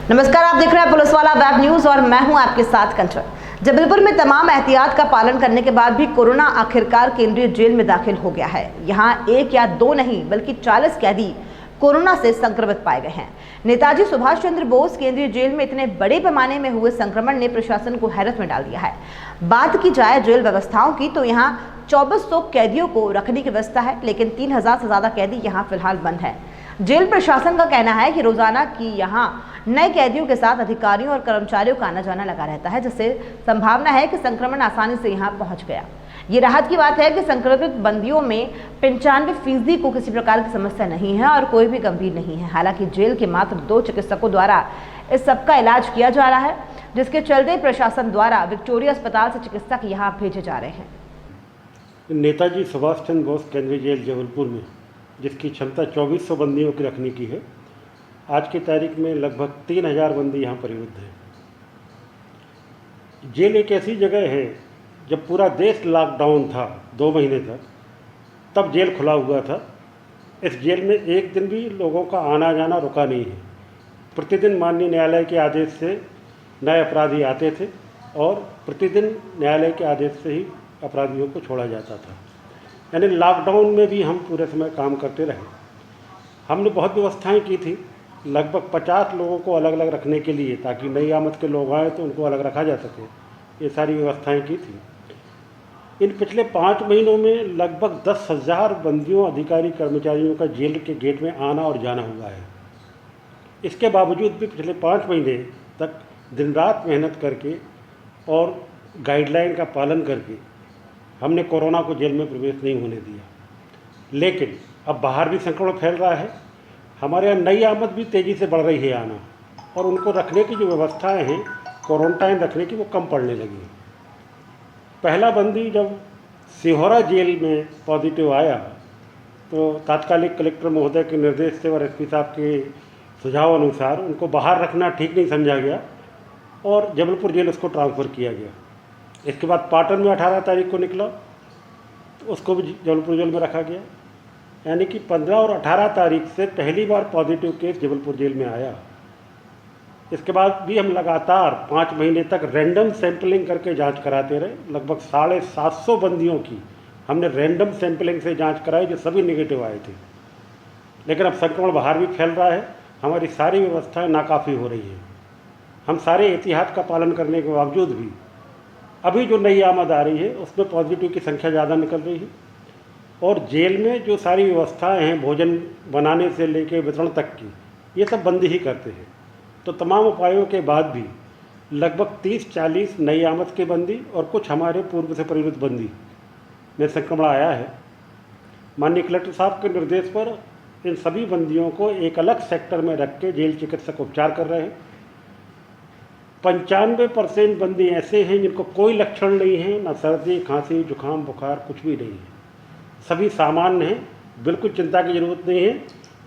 नमस्कार, आप देख रहे हैं पुलिस वाला वेब न्यूज और मैं हूं आपके साथ कंचन। जबलपुर में तमाम एहतियात का पालन करने के बाद भी कोरोना आखिरकार केंद्रीय जेल में दाखिल हो गया है। यहां एक या दो नहीं बल्कि 40 कैदी कोरोना से संक्रमित पाए गए हैं। नेताजी सुभाष चंद्र बोस केंद्रीय जेल में इतने बड़े पैमाने में हुए संक्रमण ने प्रशासन को हैरत में डाल दिया है। बात की जाए जेल व्यवस्थाओं की तो यहाँ 2400 कैदियों को रखने की व्यवस्था है, लेकिन 3000 से ज्यादा कैदी यहाँ फिलहाल बंद है। जेल प्रशासन का कहना है कि रोजाना की यहाँ नए कैदियों के साथ अधिकारियों और कर्मचारियों का आना जाना लगा रहता है, जिससे संभावना है कि संक्रमण आसानी से यहाँ पहुँच गया। ये राहत की बात है कि संक्रमित बंदियों में 95% को किसी प्रकार की समस्या नहीं है और कोई भी गंभीर नहीं है। हालांकि जेल के मात्र 2 चिकित्सकों द्वारा इस सबका इलाज किया जा रहा है, जिसके चलते प्रशासन द्वारा विक्टोरिया अस्पताल से चिकित्सक यहाँ भेजे जा रहे हैं। नेताजी सुभाष चंद्र बोस केंद्रीय जेल जबलपुर में, जिसकी क्षमता 2400 बंदियों की रखने की है, आज की तारीख में लगभग 3000 बंदी यहाँ परिवृत्त हैं। जेल एक ऐसी जगह है, जब पूरा देश लॉकडाउन था 2 महीने तक, तब जेल खुला हुआ था। इस जेल में एक दिन भी लोगों का आना जाना रुका नहीं है। प्रतिदिन माननीय न्यायालय के आदेश से नए अपराधी आते थे और प्रतिदिन न्यायालय के आदेश से ही अपराधियों को छोड़ा जाता था। यानी लॉकडाउन में भी हम पूरे समय काम करते रहे। हमने बहुत व्यवस्थाएं की थी, लगभग 50 लोगों को अलग अलग रखने के लिए, ताकि नई आमद के लोग आए तो उनको अलग रखा जा सके। ये सारी व्यवस्थाएं की थी। इन पिछले 5 महीनों में लगभग 10,000 बंदियों, अधिकारी, कर्मचारियों का जेल के गेट में आना और जाना हुआ है। इसके बावजूद भी पिछले 5 महीने तक दिन रात मेहनत करके और गाइडलाइन का पालन करके हमने कोरोना को जेल में प्रवेश नहीं होने दिया। लेकिन अब बाहर भी संक्रमण फैल रहा है। हमारे यहाँ नई आमद भी तेज़ी से बढ़ रही है आना, और उनको रखने की जो व्यवस्थाएं हैं क्वारंटाइन रखने की, वो कम पड़ने लगी। पहला बंदी जब सिहोरा जेल में पॉजिटिव आया तो तात्कालिक कलेक्टर महोदय के निर्देश से और एसपी साहब के सुझाव अनुसार उनको बाहर रखना ठीक नहीं समझा गया और जबलपुर जेल उसको ट्रांसफ़र किया गया। इसके बाद पाटन में 18 तारीख को निकला तो उसको भी जबलपुर जेल में रखा गया। यानी कि 15 और 18 तारीख से पहली बार पॉजिटिव केस जबलपुर जेल में आया। इसके बाद भी हम लगातार 5 महीने तक रैंडम सैंपलिंग करके जांच कराते रहे। लगभग 750 बंदियों की हमने रैंडम सैंपलिंग से जांच कराई, जो सभी नेगेटिव आए थे। लेकिन अब संक्रमण बाहर भी फैल रहा है, हमारी सारी व्यवस्थाएं नाकाफ़ी हो रही हैं। हम सारे एहतियात का पालन करने के बावजूद भी अभी जो नई आमद आ रही है उसमें पॉजिटिव की संख्या ज़्यादा निकल रही है। और जेल में जो सारी व्यवस्थाएं हैं, भोजन बनाने से लेकर वितरण तक की, ये सब बंदी ही करते हैं। तो तमाम उपायों के बाद भी लगभग 30-40 नई आमद के बंदी और कुछ हमारे पूर्व से परिवृत्त बंदी में संक्रमण आया है। माननीय कलेक्टर साहब के निर्देश पर इन सभी बंदियों को एक अलग सेक्टर में रख के जेल चिकित्सक उपचार कर रहे हैं। 95% बंदी ऐसे हैं जिनको कोई लक्षण नहीं है, ना सर्दी, खांसी, जुकाम, बुखार, कुछ भी नहीं है। सभी सामान्य हैं, बिल्कुल चिंता की ज़रूरत नहीं है।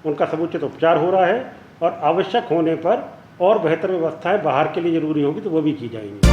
उनका समुचित उपचार हो रहा है और आवश्यक होने पर और बेहतर व्यवस्थाएं बाहर के लिए ज़रूरी होगी तो वो भी की जाएंगी।